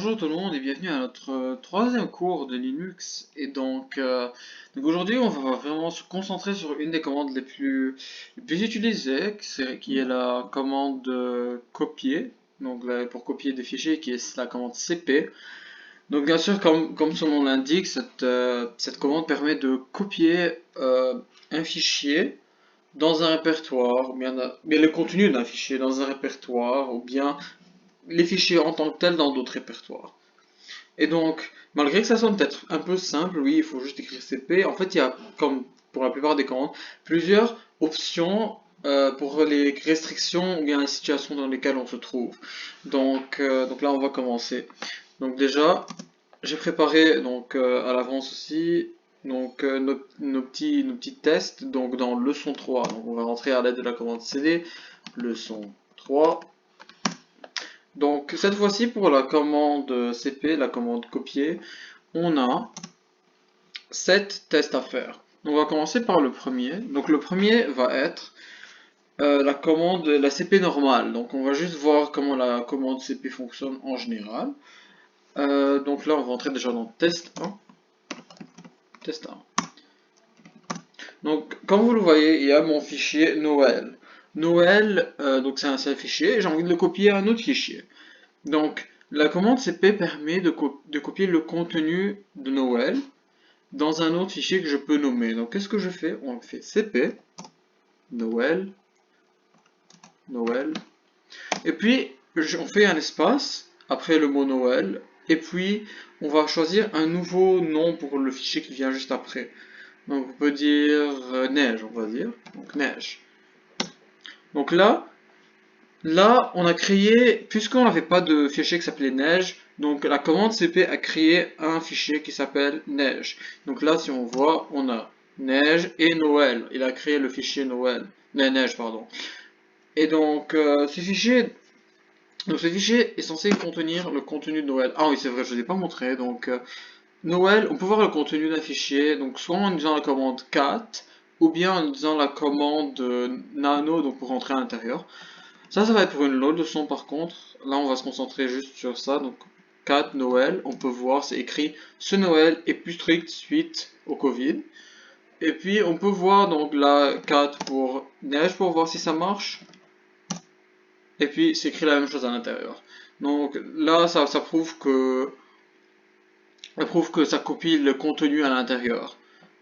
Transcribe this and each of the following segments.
Bonjour tout le monde et bienvenue à notre troisième cours de Linux. Et donc aujourd'hui on va vraiment se concentrer sur une des commandes les plus utilisées, qui est la commande copier. Donc là, pour copier des fichiers, qui est la commande cp. Donc bien sûr, comme son nom l'indique, cette commande permet de copier un fichier dans un répertoire, bien le contenu d'un fichier dans un répertoire, ou bien les fichiers en tant que tels dans d'autres répertoires. Et donc, malgré que ça sonne peut-être un peu simple, oui, il faut juste écrire CP. En fait, il y a, comme pour la plupart des commandes, plusieurs options pour les restrictions ou bien les situations dans lesquelles on se trouve. Donc là, on va commencer. Donc déjà, j'ai préparé à l'avance aussi nos petits tests donc dans leçon 3. Donc on va rentrer à l'aide de la commande cd, leçon 3. Donc cette fois-ci pour la commande cp, la commande copier, on a 7 tests à faire. On va commencer par le premier. Donc le premier va être la cp normale. Donc on va juste voir comment la commande cp fonctionne en général. Donc là on va entrer déjà dans test 1. Test 1. Donc comme vous le voyez, il y a mon fichier Noël. Noël, donc c'est un seul fichier, et j'ai envie de le copier à un autre fichier. Donc, la commande cp permet de copier le contenu de Noël dans un autre fichier que je peux nommer. Donc, qu'est-ce que je fais? On fait cp Noël, Noël, et puis on fait un espace après le mot Noël, et puis on va choisir un nouveau nom pour le fichier qui vient juste après. Donc, on peut dire neige, on va dire. Donc, neige. Donc là, on a créé, puisqu'on n'avait pas de fichier qui s'appelait neige, donc la commande cp a créé un fichier qui s'appelle neige. Donc là, si on voit, on a neige et Noël. Il a créé le fichier Noël, neige, pardon. Et donc, ce fichier est censé contenir le contenu de Noël. Ah oui, c'est vrai, je ne l'ai pas montré. Donc, Noël, on peut voir le contenu d'un fichier, donc soit en utilisant la commande cat, ou bien en utilisant la commande nano, donc pour rentrer à l'intérieur. Ça va être pour une autre leçon par contre. Là, on va se concentrer juste sur ça. Donc, 4 Noël, on peut voir, c'est écrit ce Noël est plus strict suite au Covid. Et puis, on peut voir donc la 4 pour neige pour voir si ça marche. Et puis, c'est écrit la même chose à l'intérieur. Donc là, ça prouve que ça copie le contenu à l'intérieur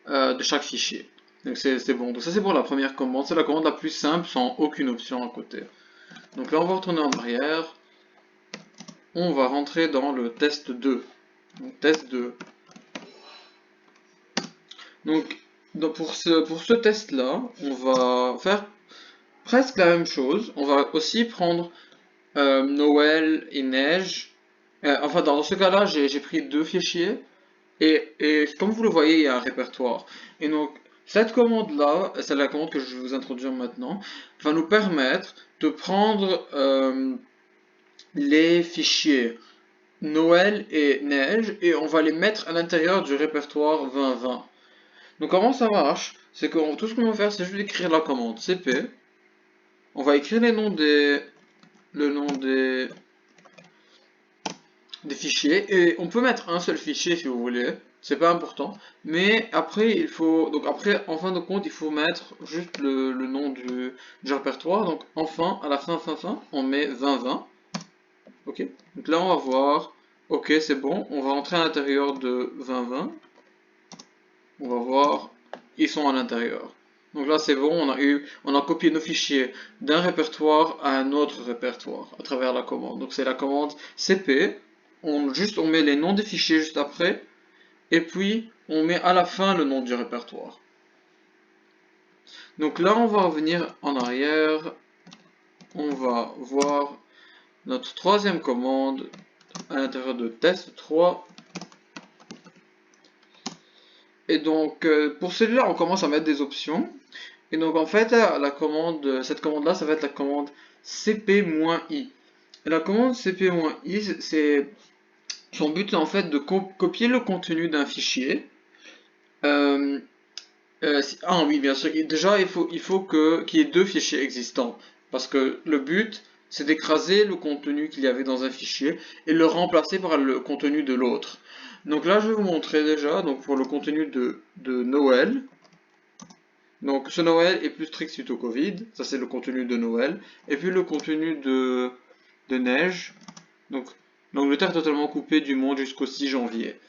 de chaque fichier. Donc c'est bon. Donc ça, c'est pour la première commande. C'est la commande la plus simple sans aucune option à côté. Donc là, on va retourner en arrière. On va rentrer dans le test 2. Donc test 2. Donc pour ce test-là, on va faire presque la même chose. On va aussi prendre Noël et neige. Enfin, dans ce cas-là, j'ai pris deux fichiers. Et comme vous le voyez, il y a un répertoire. Et donc, cette commande-là, c'est la commande que je vais vous introduire maintenant, va nous permettre de prendre les fichiers Noël et neige et on va les mettre à l'intérieur du répertoire 2020. Donc comment ça marche? C'est que tout ce qu'on va faire, c'est juste écrire la commande cp. On va écrire le nom des fichiers et on peut mettre un seul fichier si vous voulez. C'est pas important. Mais après, après, en fin de compte, il faut mettre juste le nom du répertoire. Donc enfin, à la fin, on met 2020. Ok. Donc là, on va voir. Ok, c'est bon. On va entrer à l'intérieur de 2020. On va voir. Ils sont à l'intérieur. Donc là, c'est bon. On a copié nos fichiers d'un répertoire à un autre répertoire à travers la commande. Donc c'est la commande cp. On met les noms des fichiers juste après. Et puis, on met à la fin le nom du répertoire. Donc là, on va revenir en arrière. On va voir notre troisième commande à l'intérieur de test 3. Et donc, pour celui-là, on commence à mettre des options. Et donc, en fait, cette commande-là, ça va être la commande cp-i. Et la commande cp-i, son but, en fait, de copier le contenu d'un fichier. Ah oui, bien sûr. Déjà, il faut qu'il y ait deux fichiers existants. Parce que le but, c'est d'écraser le contenu qu'il y avait dans un fichier et le remplacer par le contenu de l'autre. Donc là, je vais vous montrer déjà, donc pour le contenu de Noël. Donc ce Noël est plus strict suite au Covid, ça c'est le contenu de Noël. Et puis le contenu de neige, donc l'Angleterre totalement coupée du monde jusqu'au 6 janvier.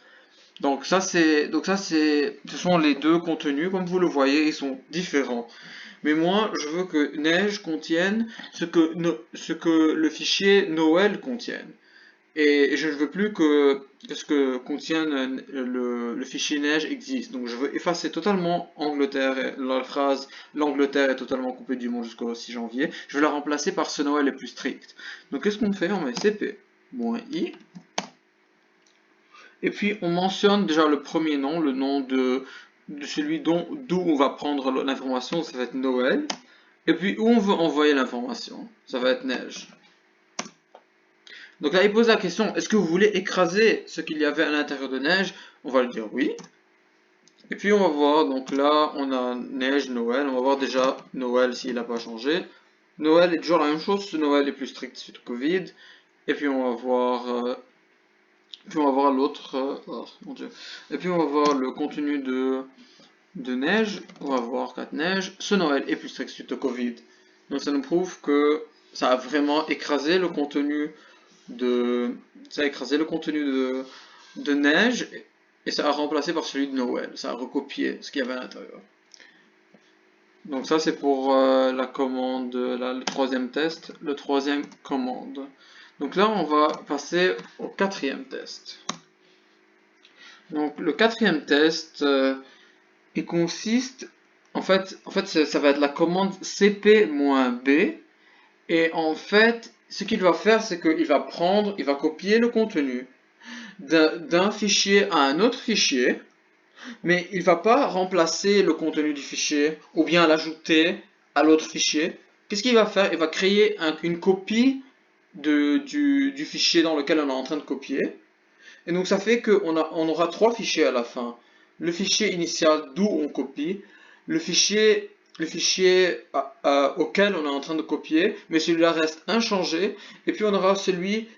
Ce sont les deux contenus, comme vous le voyez, ils sont différents. Mais moi, je veux que neige contienne ce que le fichier Noël contienne. Et je ne veux plus que ce que contient le fichier neige existe. Donc je veux effacer totalement Angleterre, la phrase l'Angleterre est totalement coupée du monde jusqu'au 6 janvier. Je veux la remplacer par ce Noël est plus strict. Donc qu'est-ce qu'on fait? On met cp-i. Et puis on mentionne déjà le premier nom, le nom de celui d'où on va prendre l'information, ça va être Noël. Et puis où on veut envoyer l'information, ça va être neige. Donc là il pose la question, est-ce que vous voulez écraser ce qu'il y avait à l'intérieur de neige? On va le dire oui. Et puis on va voir, donc là on a neige, Noël, on va voir déjà Noël s'il n'a pas changé. Noël est toujours la même chose, ce Noël est plus strict suite au Covid. Et puis on va voir... l'autre, oh mon dieu. Et puis on va voir le contenu de neige. On va voir 4 neiges. Ce Noël est plus strict suite au Covid. Donc ça nous prouve que ça a vraiment écrasé le contenu de neige et ça a remplacé par celui de Noël. Ça a recopié ce qu'il y avait à l'intérieur. Donc ça c'est pour la commande, le troisième test, le troisième commande. Donc là on va passer au quatrième test. Donc le quatrième test, il consiste, en fait ça va être la commande cp-b, et en fait ce qu'il va faire c'est qu'il va il va copier le contenu d'un fichier à un autre fichier, mais il va pas remplacer le contenu du fichier ou bien l'ajouter à l'autre fichier. Qu'est-ce qu'il va faire? Il va créer une copie du fichier dans lequel on est en train de copier. Et donc ça fait qu'on aura trois fichiers à la fin. Le fichier initial d'où on copie, le fichier auquel on est en train de copier, mais celui-là reste inchangé, et puis on aura celui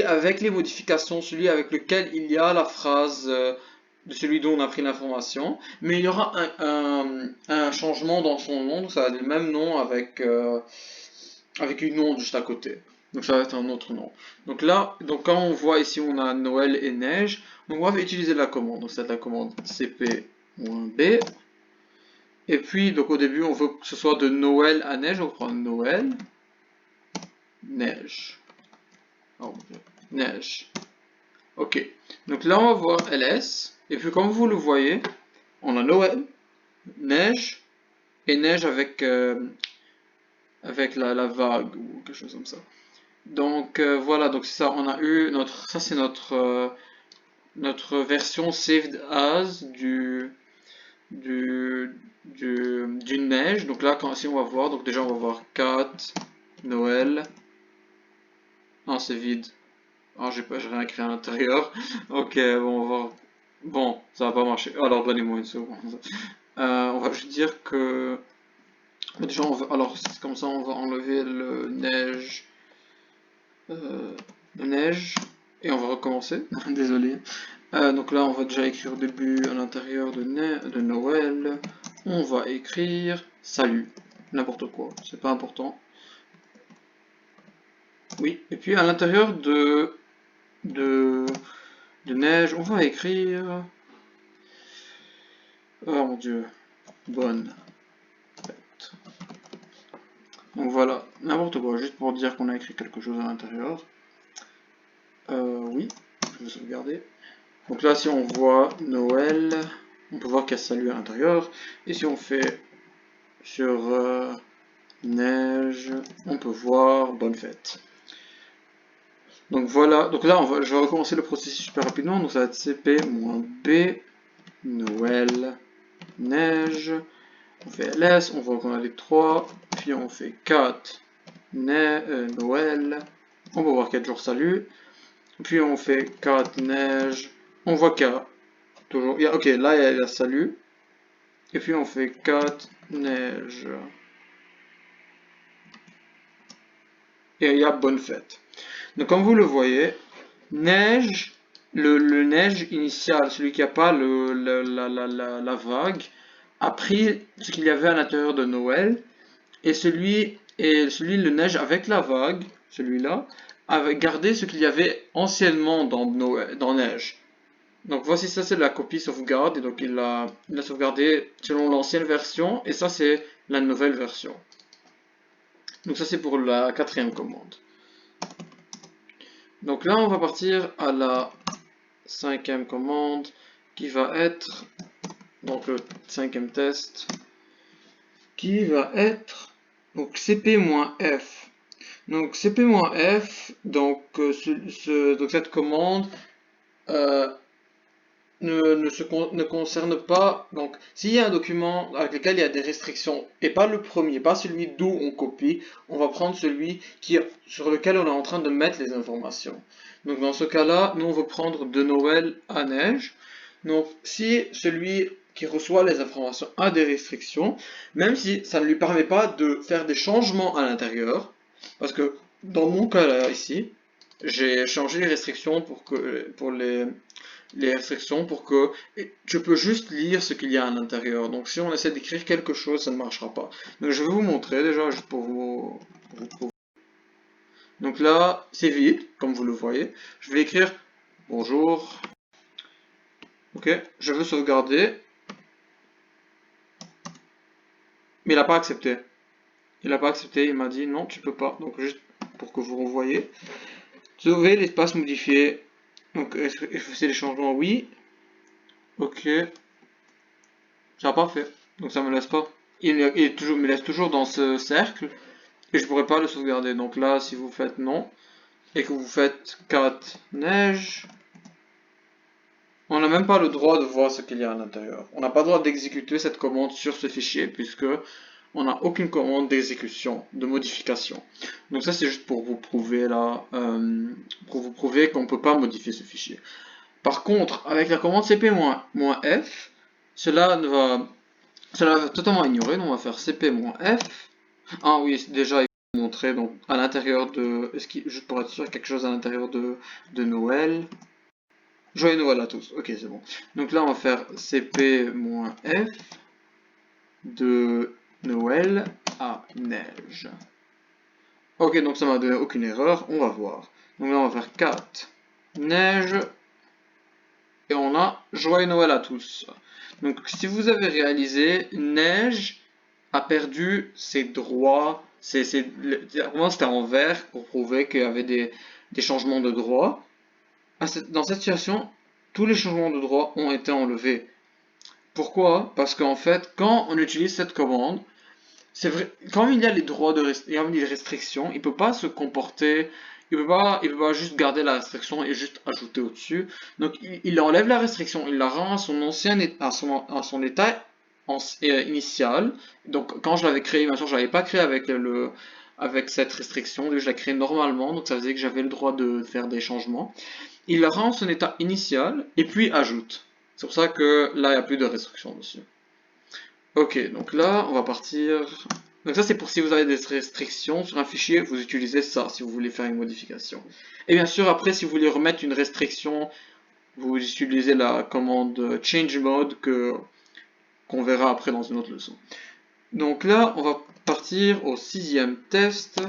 avec les modifications, celui avec lequel il y a la phrase de celui dont on a pris l'information, mais il y aura un changement dans son nom, donc ça va être le même nom avec une onde juste à côté. Donc ça va être un autre nom. Donc là, quand on voit ici on a Noël et neige, donc on va utiliser la commande. Donc c'est la commande cp-b. Et puis donc au début on veut que ce soit de Noël à neige, on prend Noël, neige. Oh, neige. Ok. Donc là on va voir ls. Et puis comme vous le voyez, on a Noël, neige et neige avec la vague ou quelque chose comme ça. Donc voilà, donc c'est ça, on a eu ça c'est notre version saved as d'une neige. Donc là, si on va voir, donc déjà on va voir 4, Noël. Non, c'est vide. Ah, j'ai rien écrit à l'intérieur. Ok, bon, on va voir. Bon, ça va pas marcher. Alors donnez-moi une seconde. On va juste dire que déjà alors comme ça on va enlever le neige. Et on va recommencer. Désolé. Donc là on va déjà écrire au début à l'intérieur de Noël. On va écrire salut. N'importe quoi, c'est pas important. Oui, et puis à l'intérieur de neige, on va écrire... Oh mon dieu, bonne fête. Donc voilà, n'importe quoi, juste pour dire qu'on a écrit quelque chose à l'intérieur. Oui, je vais sauvegarder. Donc là, si on voit Noël, on peut voir qu'il y a salut à l'intérieur. Et si on fait sur neige, on peut voir bonne fête. Donc voilà, donc là, je vais recommencer le processus super rapidement. Donc ça va être cp-b, Noël, neige. On fait ls, on voit qu'on a les 3. Puis on fait 4, Noël. On peut voir 4 jours salut. Puis on fait 4 neige. On voit qu'il y a toujours... ok, là il y a la salut. Et puis on fait 4 neige. et il y a bonne fête. Donc comme vous le voyez, neige, le neige initial, celui qui n'a pas la vague, a pris ce qu'il y avait à l'intérieur de Noël, et celui le neige avec la vague, celui-là, avait gardé ce qu'il y avait anciennement dans neige. Donc voici, ça c'est la copie sauvegarde, et donc il l'a sauvegardé selon l'ancienne version, et ça c'est la nouvelle version. Donc ça c'est pour la 4e commande. Donc là on va partir à la 5e commande, qui va être, donc le 5e test, qui va être donc cp-f. Donc cp-f, donc, donc cette commande ne concerne pas, donc s'il y a un document avec lequel il y a des restrictions, et pas le premier, pas celui d'où on copie, on va prendre celui sur lequel on est en train de mettre les informations. Donc dans ce cas-là, nous on veut prendre de Noël à neige. Donc si celui qui reçoit les informations a des restrictions, même si ça ne lui permet pas de faire des changements à l'intérieur, parce que dans mon cas là ici, j'ai changé les restrictions pour les restrictions pour que je peux juste lire ce qu'il y a à l'intérieur. Donc si on essaie d'écrire quelque chose, ça ne marchera pas. Donc je vais vous montrer déjà juste pour vous prouver. Donc là, c'est vide, comme vous le voyez. Je vais écrire bonjour. Ok, je veux sauvegarder. Mais il n'a pas accepté. Il n'a pas accepté, il m'a dit non, tu peux pas. Donc juste pour que vous revoyez. Sauver l'espace modifié. Donc est-ce que je fais les changements? Oui. Ok. Ça n'a pas fait. Donc ça me laisse pas. Il me laisse toujours dans ce cercle. Et je pourrais pas le sauvegarder. Donc là, si vous faites non. Et que vous faites 4 neige. On n'a même pas le droit de voir ce qu'il y a à l'intérieur. On n'a pas le droit d'exécuter cette commande sur ce fichier puisque on n'a aucune commande d'exécution, de modification. Donc ça c'est juste pour vous prouver là, qu'on ne peut pas modifier ce fichier. Par contre, avec la commande cp-f, cela va totalement ignorer. Donc on va faire cp-f. Ah oui, déjà il faut montrer donc à l'intérieur de, juste pour être sûr, quelque chose à l'intérieur de Noël. Joyeux Noël à tous. Ok, c'est bon. Donc là, on va faire cp-f de Noël à neige. Ok, donc ça m'a donné aucune erreur. On va voir. Donc là, on va faire 4 neige. Et on a Joyeux Noël à tous. Donc si vous avez réalisé, neige a perdu ses droits. Vraiment, c'était en vert pour prouver qu'il y avait des changements de droits. Dans cette situation, tous les changements de droit ont été enlevés. Pourquoi? Parce qu'en fait, quand on utilise cette commande, c'est vrai, quand il y a les droits il y a des restrictions, il peut pas se comporter, il peut pas juste garder la restriction et juste ajouter au-dessus. Donc il enlève la restriction, il la rend à son ancien à son état initial. Donc quand je l'avais créé, bien sûr, je l'avais pas créé avec cette restriction, je l'ai créé normalement, donc ça faisait que j'avais le droit de faire des changements. Il la rend à son état initial et puis ajoute. C'est pour ça que là, il n'y a plus de restrictions dessus. Ok, donc là, on va partir. Donc ça, c'est pour si vous avez des restrictions sur un fichier, vous utilisez ça si vous voulez faire une modification. Et bien sûr, après, si vous voulez remettre une restriction, vous utilisez la commande change mode qu'on verra après dans une autre leçon. Donc là, on va partir au 6e test.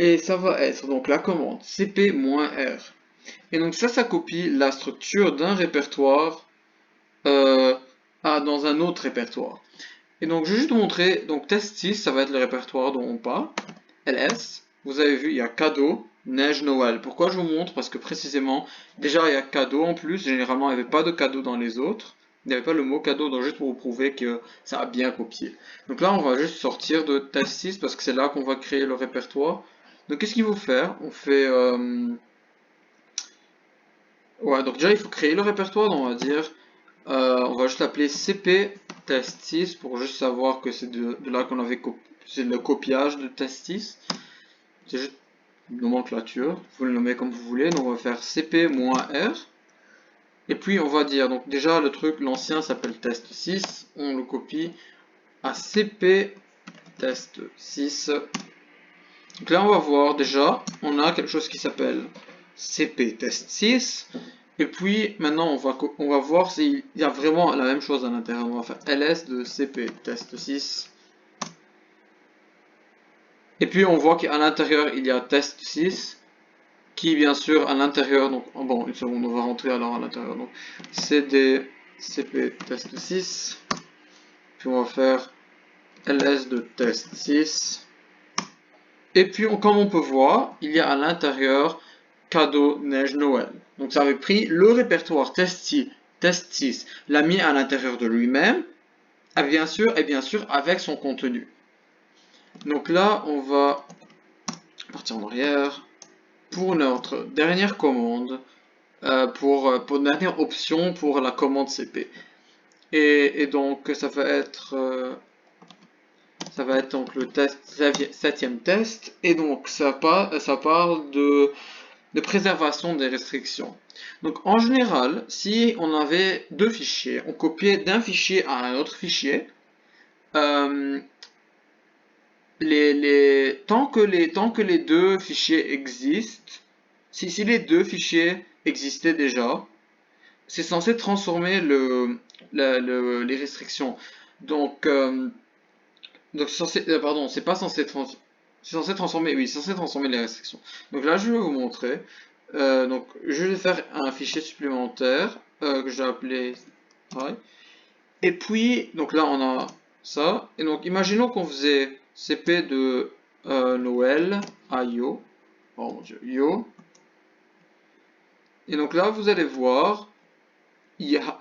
Et ça va être donc la commande cp-r. Et donc ça copie la structure d'un répertoire dans un autre répertoire. Et donc je vais juste vous montrer, donc test 6, ça va être le répertoire dont on parle. ls, vous avez vu, il y a cadeau, neige, Noël. Pourquoi je vous montre? Parce que précisément, déjà il y a cadeau en plus, généralement il n'y avait pas de cadeau dans les autres. Il n'y avait pas le mot cadeau, donc juste pour vous prouver que ça a bien copié. Donc là on va juste sortir de test 6 parce que c'est là qu'on va créer le répertoire. Donc qu'est-ce qu'il faut faire? On fait... Ouais, donc déjà il faut créer le répertoire, donc on va dire... on va juste l'appeler cp test 6 pour juste savoir que c'est de là qu'on avait copié. C'est le copiage de test 6. C'est juste une nomenclature. Vous le nommez comme vous voulez. Donc on va faire cp-r. Et puis on va dire, donc déjà le truc, l'ancien s'appelle test 6. On le copie à cp test 6. Donc là, on va voir déjà, on a quelque chose qui s'appelle CP test 6. Et puis maintenant, on va voir s'il y a vraiment la même chose à l'intérieur. On va faire ls de CP test 6. Et puis on voit qu'à l'intérieur, il y a test 6. Qui bien sûr à l'intérieur, donc bon, une seconde, on va rentrer alors à l'intérieur. Donc cd CP test 6. Puis on va faire ls de test 6. Et puis, comme on peut voir, il y a à l'intérieur cadeau neige Noël. Donc, ça avait pris le répertoire test 6, l'a mis à l'intérieur de lui-même, et bien sûr avec son contenu. Donc là, on va partir en arrière pour notre dernière commande, pour dernière option pour la commande CP. Et donc, ça va être donc le test, 7e test, et donc ça parle de préservation des restrictions. Donc en général, si on avait deux fichiers, on copiait d'un fichier à un autre fichier, tant que les deux fichiers existent, si les deux fichiers existaient déjà, c'est censé transformer les restrictions. Donc c'est pas censé transformer, oui, c'est censé transformer les restrictions. Donc là, je vais vous montrer. Donc, je vais faire un fichier supplémentaire que je vais appeler hi. Et puis, donc là, on a ça. Et donc, imaginons qu'on faisait cp de Noël à yo. Oh mon dieu, yo. Et donc là, vous allez voir, il y a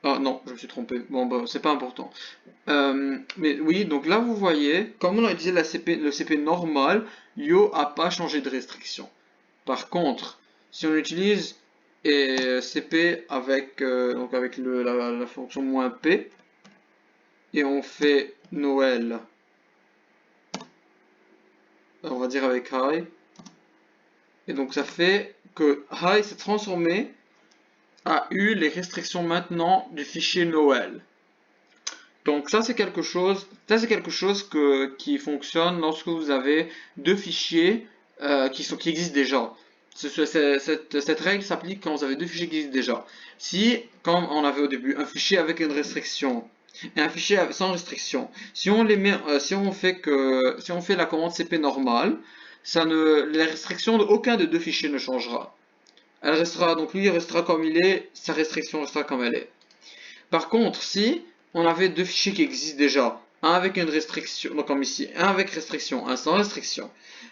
ah non, je me suis trompé. Bon, bah, c'est pas important. Mais oui, donc là, vous voyez, comme on a utilisé le CP normal, Yo a pas changé de restriction. Par contre, si on utilise CP avec, donc avec la fonction -p, et on fait Noël, on va dire avec high, et donc ça fait que high s'est transformé, a eu les restrictions maintenant du fichier Noël. Donc ça c'est quelque chose, qui fonctionne lorsque vous avez deux fichiers qui existent déjà. Cette règle s'applique quand vous avez deux fichiers qui existent déjà. Si, comme on avait au début, un fichier avec une restriction et un fichier sans restriction, si on fait la commande cp normale, les restrictions de aucun des deux fichiers ne changera. Elle restera, donc lui il restera comme il est, sa restriction restera comme elle est. Par contre, si on avait deux fichiers qui existent déjà, un avec une restriction, donc comme ici, un avec restriction, un sans restriction,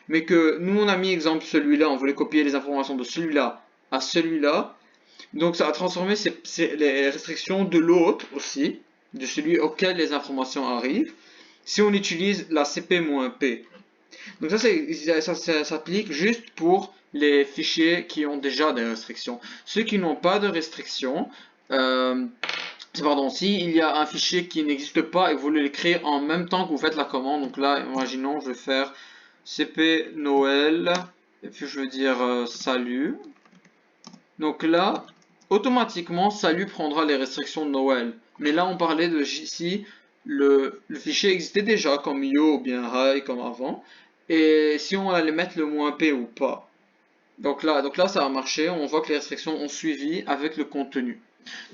mais que nous on a mis exemple celui-là, on voulait copier les informations de celui-là à celui-là, donc ça a transformé les restrictions de l'autre aussi, de celui auquel les informations arrivent, si on utilise la cp-p. Donc ça s'applique juste pour les fichiers qui ont déjà des restrictions. Ceux qui n'ont pas de restrictions, s'il y a un fichier qui n'existe pas et que vous voulez le créer en même temps que vous faites la commande, donc là, imaginons, je vais faire cp Noël, et puis je vais dire salut. Donc là, automatiquement, salut prendra les restrictions de Noël. Mais là, on parlait de si le fichier existait déjà, comme yo ou bien hi, comme avant, et si on allait mettre le -p ou pas. Donc là, ça a marché, on voit que les restrictions ont suivi avec le contenu.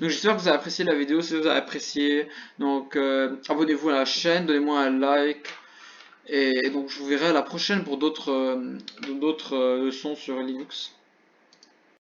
Donc j'espère que vous avez apprécié la vidéo. Si vous avez apprécié, donc abonnez-vous à la chaîne, donnez-moi un like, et donc je vous verrai à la prochaine pour d'autres leçons sur Linux.